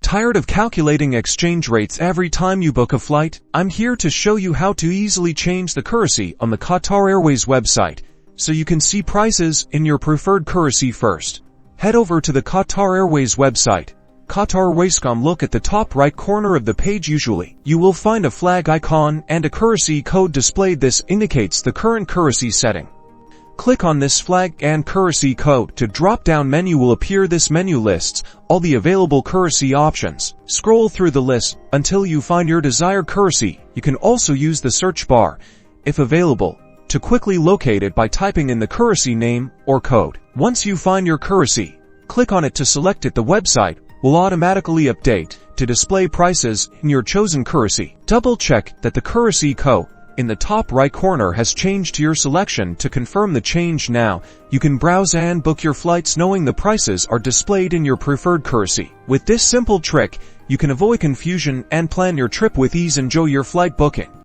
Tired of calculating exchange rates every time you book a flight? I'm here to show you how to easily change the currency on the Qatar Airways website, so you can see prices in your preferred currency first. Head over to the Qatar Airways website. Qatar Airways.com. Look at the top right corner of the page. Usually, you will find a flag icon and a currency code displayed. This indicates the current currency setting. Click on this flag and currency code. To drop-down menu will appear. This menu lists all the available currency options. Scroll through the list until you find your desired currency. You can also use the search bar, if available, to quickly locate it by typing in the currency name or code. Once you find your currency, click on it to select it. The website will automatically update to display prices in your chosen currency. Double-check that the currency code in the top right corner has changed to your selection. To confirm the change now, you can browse and book your flights knowing the prices are displayed in your preferred currency. With this simple trick, you can avoid confusion and plan your trip with ease. Enjoy your flight booking.